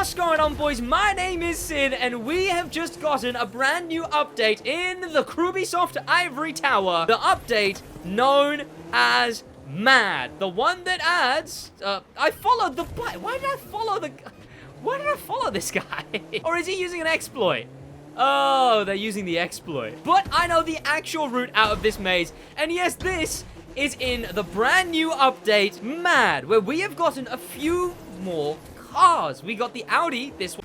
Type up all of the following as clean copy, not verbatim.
What's going on, boys? My name is Sid, and we have just gotten a brand new update in the Ubisoft Ivory Tower. The update known as Mad. The one that adds... I followed the... Why did I follow this guy? Or is he using an exploit? Oh, they're using the exploit. But I know the actual route out of this maze. And yes, this is in the brand new update, Mad, where we have gotten a few more cars. We got the Audi, this one.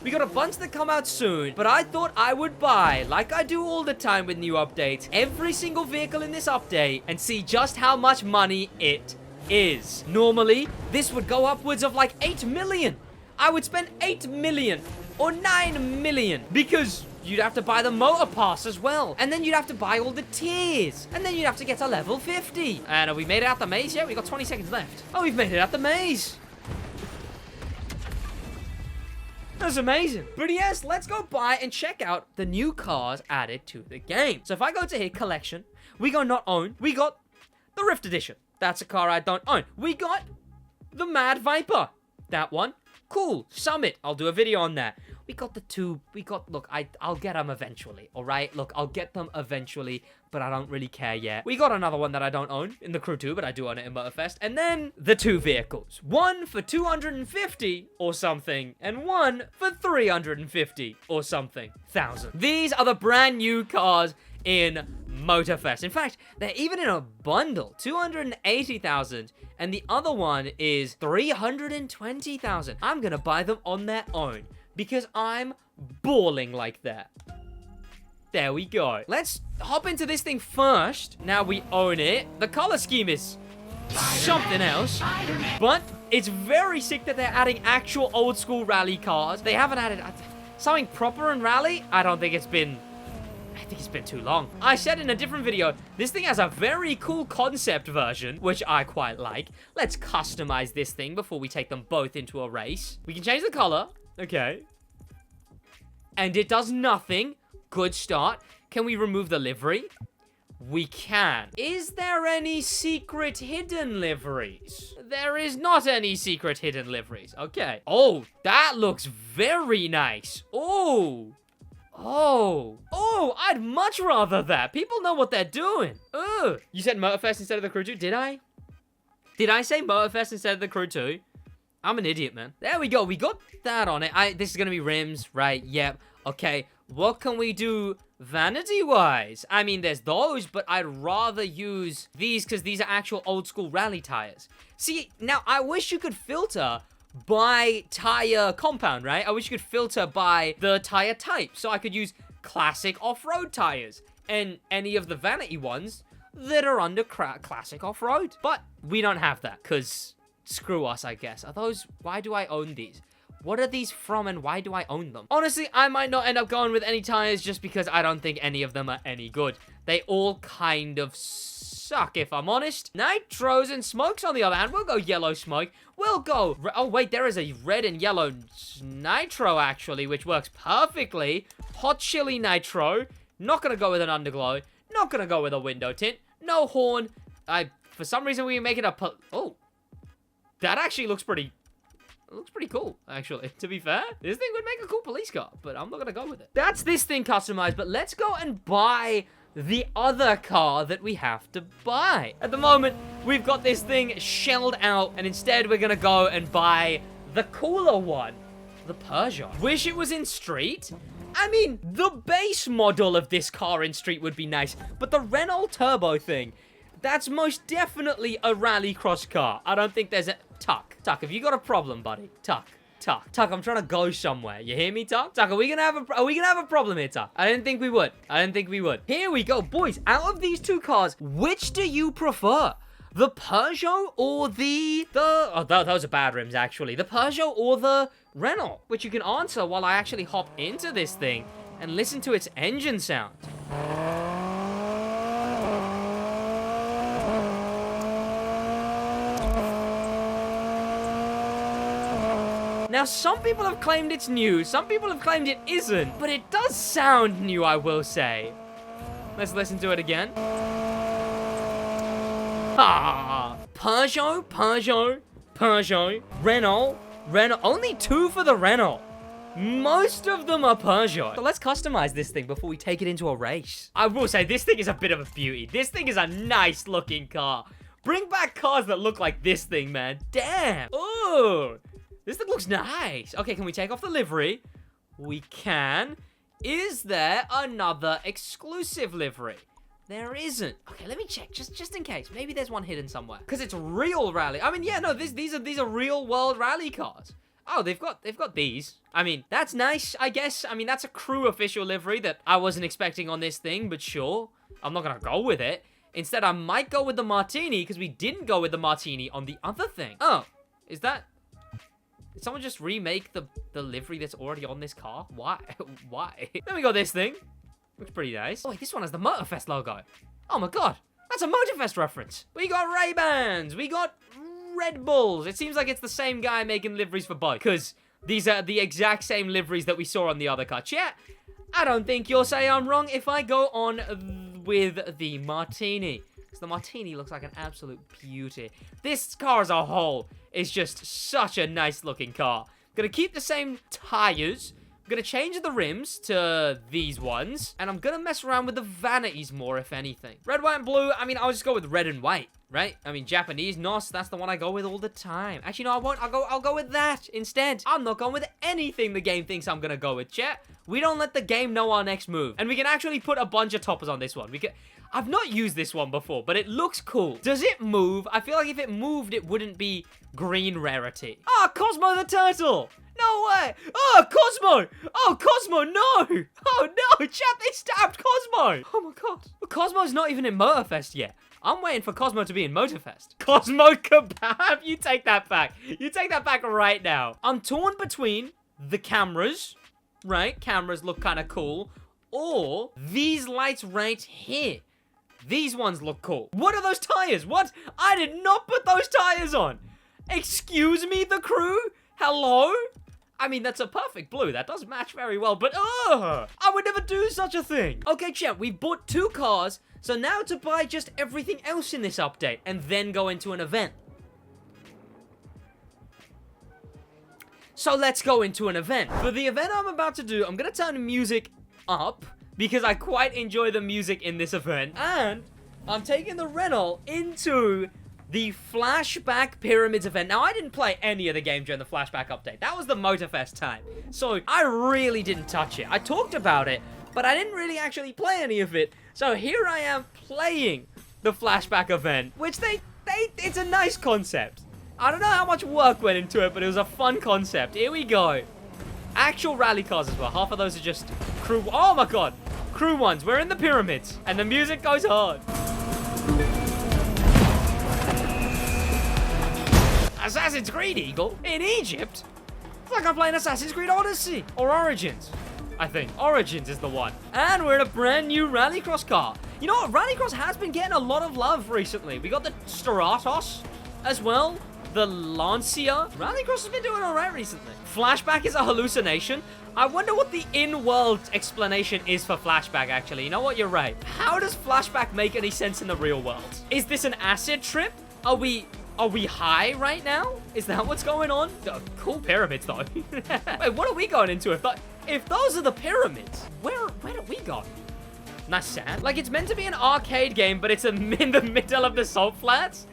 We got a bunch that come out soon, but I thought I would buy, like I do all the time with new updates, every single vehicle in this update and see just how much money it is. Normally, this would go upwards of like 8 million. I would spend 8 million or 9 million because you'd have to buy the motor pass as well. And then you'd have to buy all the tiers. And then you'd have to get to level 50. And have we made it out the maze yet? We've got 20 seconds left. Oh, we've made it out the maze. That's amazing. But yes, let's go buy and check out the new cars added to the game. So if I go to here, collection, we go not own. We got the Rift Edition. That's a car I don't own. We got the Mad Viper. That one. Cool. Summit. I'll do a video on that. We got the two. Look, I'll get them eventually, all right? Look, I'll get them eventually, but I don't really care yet. We got another one that I don't own in the Crew 2, but I do own it in Motorfest. And then the two vehicles. One for 250 or something, and one for 350 or something thousand. These are the brand new cars in Motorfest. In fact, they're even in a bundle. 280,000, and the other one is 320,000. I'm gonna buy them on their own, because I'm balling like that. There we go. Let's hop into this thing first. Now we own it. The color scheme is something else. But it's very sick that they're adding actual old school rally cars. They haven't added something proper in rally. I think it's been too long. I said in a different video, this thing has a very cool concept version, which I quite like. Let's customize this thing before we take them both into a race. We can change the color. Okay. And it does nothing. Good start. Can we remove the livery? We can. Is there any secret hidden liveries? There is not any secret hidden liveries. Okay. Oh, that looks very nice. Oh. Oh. Oh, I'd much rather that. People know what they're doing. Ugh. You said Motorfest instead of the Crew 2? Did I? Did I say Motorfest instead of the Crew 2? I'm an idiot, man. There we go. We got that on it. This is going to be rims, right? Yep. Okay. What can we do vanity-wise? I mean, there's those, but I'd rather use these because these are actual old-school rally tires. See, now, I wish you could filter by tire compound, right? I wish you could filter by the tire type. So I could use classic off-road tires and any of the vanity ones that are under classic off-road. But we don't have that because... screw us, I guess. Are those... why do I own these? What are these from and why do I own them? Honestly, I might not end up going with any tires just because I don't think any of them are any good. They all kind of suck, if I'm honest. Nitros and smokes, on the other hand, we'll go yellow smoke. We'll go... oh, wait, there is a red and yellow nitro, actually, which works perfectly. Hot chili nitro. Not gonna go with an underglow. Not gonna go with a window tint. No horn. For some reason, we make it a... oh. That actually looks pretty cool, actually. To be fair, this thing would make a cool police car, but I'm not gonna go with it. That's this thing customized, but let's go and buy the other car that we have to buy. At the moment, we've got this thing shelled out, and instead we're gonna go and buy the cooler one, the Peugeot. Wish it was in street. I mean, the base model of this car in street would be nice, but the Renault Turbo thing, that's most definitely a rallycross car. I don't think there's a... Tuck, have you got a problem, buddy? Tuck, I'm trying to go somewhere. You hear me, Tuck? Are we gonna have a problem here, Tuck? I didn't think we would. Here we go, boys. Out of these two cars, which do you prefer? The Peugeot or oh, those are bad rims, actually. The Peugeot or the Renault? Which you can answer while I actually hop into this thing and listen to its engine sound. Now, some people have claimed it's new, some people have claimed it isn't, but it does sound new, I will say. Let's listen to it again. Ah, Peugeot, Renault, Renault. Only 2 for the Renault. Most of them are Peugeot. So let's customize this thing before we take it into a race. I will say, this thing is a bit of a beauty. This thing is a nice looking car. Bring back cars that look like this thing, man. Damn. Ooh. This thing looks nice. Okay, can we take off the livery? We can. Is there another exclusive livery? There isn't. Okay, let me check, just in case. Maybe there's one hidden somewhere. Because it's real rally. I mean, yeah, no, these are real world rally cars. Oh, they've got these. I mean, that's nice, I guess. I mean, that's a crew official livery that I wasn't expecting on this thing, but sure. I'm not gonna go with it. Instead, I might go with the Martini, because we didn't go with the Martini on the other thing. Oh, is that... Did someone just remake the livery that's already on this car? Why? Why? Then we got this thing. Looks pretty nice. Oh, wait, this one has the Motorfest logo. Oh my god. That's a Motorfest reference. We got Ray-Bans. We got Red Bulls. It seems like it's the same guy making liveries for both. Because these are the exact same liveries that we saw on the other car. Chat, I don't think you'll say I'm wrong if I go on with the Martini. Because the Martini looks like an absolute beauty. This car as a whole is just such a nice looking car. Gonna keep the same tires. I'm gonna change the rims to these ones. And I'm gonna mess around with the vanities more, if anything. Red, white, and blue. I mean, I'll just go with red and white, right? I mean, Japanese NOS, that's the one I go with all the time. Actually, no, I won't. I'll go with that instead. I'm not going with anything the game thinks I'm gonna go with, chat. We don't let the game know our next move. And we can actually put a bunch of toppers on this one. I've not used this one before, but it looks cool. Does it move? I feel like if it moved, it wouldn't be green rarity. Ah, Cosmo the Turtle! No way! Oh, Cosmo! Oh, Cosmo, no! Oh, no! Chat, they stabbed Cosmo! Oh, my God. Well, Cosmo's not even in Motorfest yet. I'm waiting for Cosmo to be in Motorfest. Cosmo Kebab? You take that back. You take that back right now. I'm torn between the cameras, right? Cameras look kind of cool. Or these lights right here. These ones look cool. What are those tires? What? I did not put those tires on. Excuse me, the crew? Hello? I mean, that's a perfect blue. That does match very well, but I would never do such a thing. Okay, chat, we bought 2 cars, so now to buy just everything else in this update and then go into an event. So let's go into an event. For the event I'm about to do, I'm gonna turn the music up because I quite enjoy the music in this event, and I'm taking the Renault into the Flashback Pyramids event. Now, I didn't play any of the game during the Flashback update. That was the Motorfest time. So, I really didn't touch it. I talked about it, but I didn't really actually play any of it. So, here I am playing the Flashback event, which it's a nice concept. I don't know how much work went into it, but it was a fun concept. Here we go. Actual rally cars as well. Half of those are just crew. Oh my god. Crew ones. We're in the pyramids. And the music goes hard. Assassin's Creed, Eagle? In Egypt? It's like I'm playing Assassin's Creed Odyssey. Or Origins. I think. Origins is the one. And we're in a brand new Rallycross car. You know what? Rallycross has been getting a lot of love recently. We got the Stratos as well. The Lancia. Rallycross has been doing alright recently. Flashback is a hallucination. I wonder what the in-world explanation is for Flashback, actually. You know what? You're right. How does Flashback make any sense in the real world? Is this an acid trip? Are we high right now? Is that what's going on? Cool pyramids, though. Wait, what are we going into? If those are the pyramids, where do we go? That's sad. Like, it's meant to be an arcade game, but it's in the middle of the salt flats.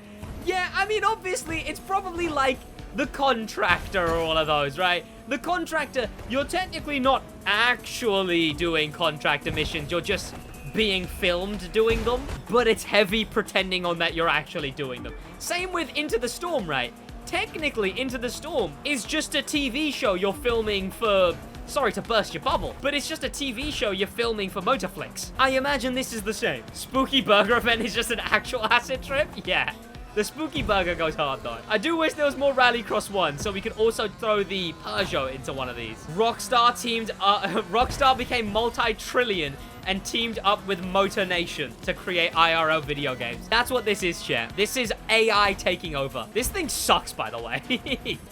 Yeah, I mean, obviously, it's probably like the Contractor or all of those, right? The Contractor, you're technically not actually doing Contractor missions. You're just being filmed doing them, but it's heavy pretending on that you're actually doing them. Same with Into the Storm, right? Technically, Into the Storm is just a TV show you're filming for... Sorry to burst your bubble, but it's just a TV show you're filming for Motorflix. I imagine this is the same. Spooky Burger event is just an actual acid trip? Yeah. The Spooky Burger goes hard, though. I do wish there was more Rallycross 1, so we could also throw the Peugeot into one of these. Rockstar became multi-trillion and teamed up with Motor Nation to create IRL video games. That's what this is, chat. This is AI taking over. This thing sucks, by the way.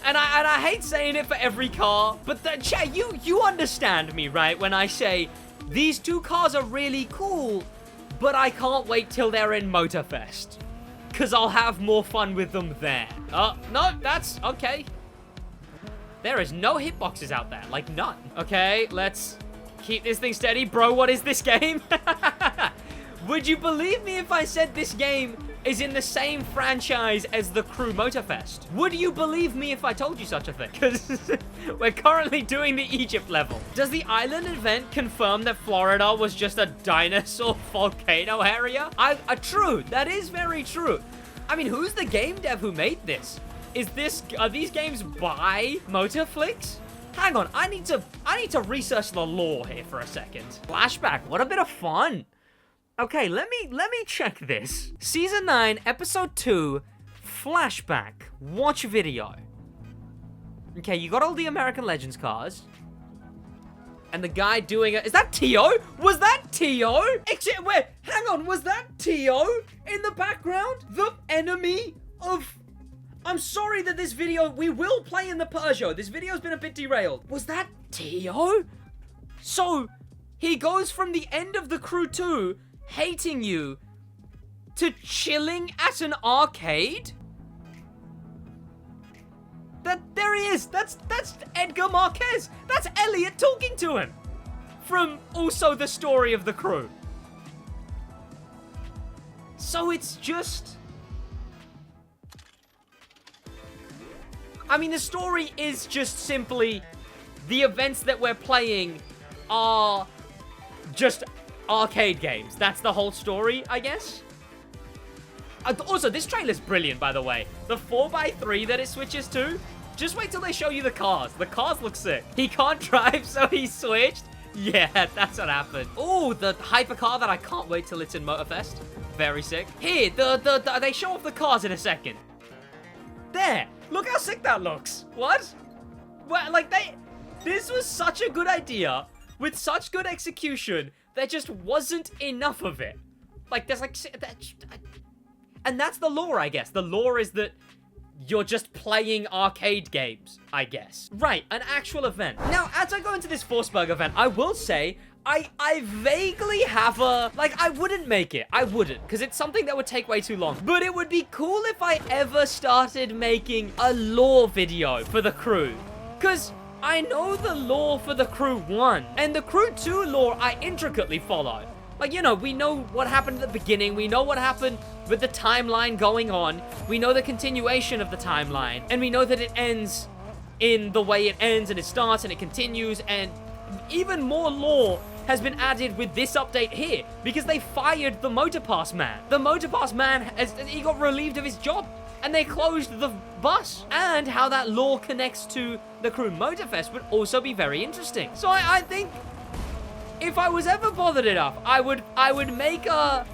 and I hate saying it for every car, but chat, you understand me, right? When I say these 2 cars are really cool, but I can't wait till they're in Motorfest. Because I'll have more fun with them there. Oh, no, that's okay. There is no hitboxes out there. Like, none. Okay, let's keep this thing steady. Bro, what is this game? Would you believe me if I said this game is in the same franchise as the Crew Motorfest? Would you believe me if I told you such a thing? Because we're currently doing the Egypt level. Does the island event confirm that Florida was just a dinosaur volcano area? True. That is very true. I mean, who's the game dev who made this? Are these games by Motorflix? Hang on, I need to research the lore here for a second. Flashback, what a bit of fun. Okay, let me check this. Season 9, Episode 2, Flashback. Watch video. Okay, you got all the American Legends cars. And the guy doing it... Is that T.O.? Was that T.O.? Wait, hang on, was that T.O. in the background? The enemy of... I'm sorry that this video... We will play in the Peugeot. This video's been a bit derailed. Was that T.O.? So, he goes from the end of the Crew 2... hating you to chilling at an arcade? There he is. That's Edgar Marquez. That's Elliot talking to him from also the story of the Crew. So it's just, I mean, the story is just simply the events that we're playing are just arcade games. That's the whole story, I guess. Also, this trailer's brilliant, by the way. The 4x3 that it switches to, just wait till they show you the cars. The cars look sick. He can't drive, so he switched. Yeah, that's what happened. Oh, the hypercar that I can't wait till it's in Motorfest. Very sick. Here, they show off the cars in a second. There. Look how sick that looks. What? Well, like, this was such a good idea with such good execution. There just wasn't enough of it. Like, there's like... And that's the lore, I guess. The lore is that you're just playing arcade games, I guess. Right, an actual event. Now, as I go into this Forsberg event, I will say, I vaguely have a... Like, I wouldn't make it. I wouldn't, because it's something that would take way too long. But it would be cool if I ever started making a lore video for the Crew. Because... I know the lore for the Crew 1, and the Crew 2 lore I intricately follow. Like, you know, we know what happened at the beginning, we know what happened with the timeline going on, we know the continuation of the timeline, and we know that it ends in the way it ends, and it starts, and it continues, and even more lore has been added with this update here, because they fired the Motorpass man. The Motorpass man, he got relieved of his job. And they closed the bus. And how that lore connects to the Crew Motorfest would also be very interesting. So I think if I was ever bothered enough, I would make the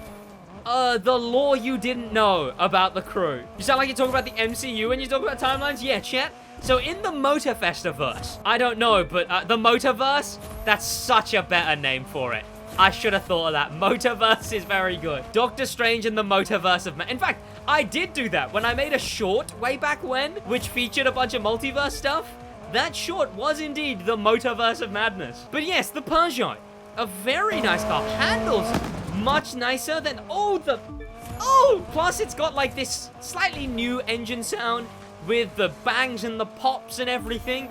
lore you didn't know about the Crew. You sound like you're talking about the MCU when you talk about timelines? Yeah, chat. So in the Motorfestiverse, I don't know, but the Motorverse, that's such a better name for it. I should have thought of that. Motorverse is very good. Doctor Strange and the Motorverse of... In fact, I did do that when I made a short way back when, which featured a bunch of multiverse stuff. That short was indeed the Motorverse of Madness. But yes, the Peugeot. A very nice car. Handles much nicer than... Oh! Plus, it's got like this slightly new engine sound with the bangs and the pops and everything.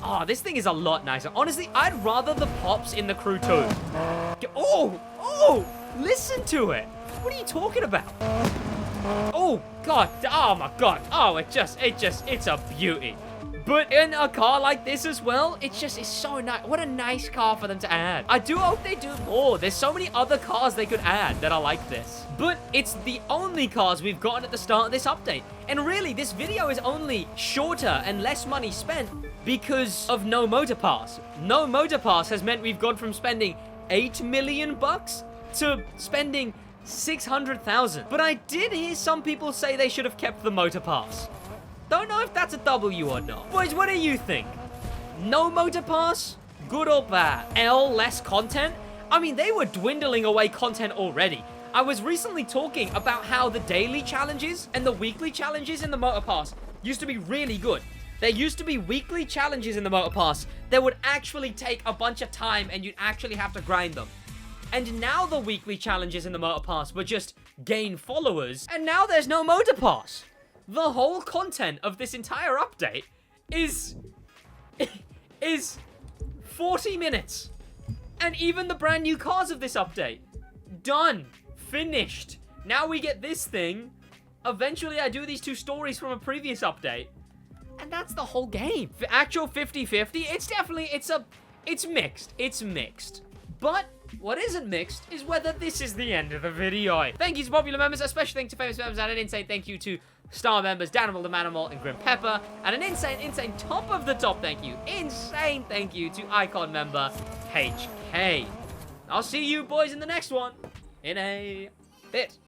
Oh, this thing is a lot nicer. Honestly, I'd rather the pops in the Crew 2. Oh! Listen to it. What are you talking about? Oh, God. Oh, my God. Oh, it's a beauty. But in a car like this as well, it's so nice. What a nice car for them to add. I do hope they do more. There's so many other cars they could add that are like this. But it's the only cars we've gotten at the start of this update. And really, this video is only shorter and less money spent because of no motor pass. No motor pass has meant we've gone from spending 8 million bucks to spending 600,000. But I did hear some people say they should have kept the motor pass. Don't know if that's a W or not. Boys, what do you think? No motor pass? Good or bad? L, less content? I mean, they were dwindling away content already. I was recently talking about how the daily challenges and the weekly challenges in the motor pass used to be really good. There used to be weekly challenges in the motor pass that would actually take a bunch of time and you'd actually have to grind them. And now the weekly challenges in the motor pass were just gain followers, and now there's no motor pass. The whole content of this entire update is is 40 minutes. And even the brand new cars of this update. Done. Finished. Now we get this thing. Eventually, I do these 2 stories from a previous update. And that's the whole game. For actual 50-50, it's definitely, it's mixed. It's mixed. But what isn't mixed is whether this is the end of the video. Thank you to popular members, a special thank you to famous members, and an insane thank you to star members Danimal the Manimal and Grim Pepper, and an insane top of the top thank you, insane thank you to Icon member HK. I'll see you boys in the next one in a bit.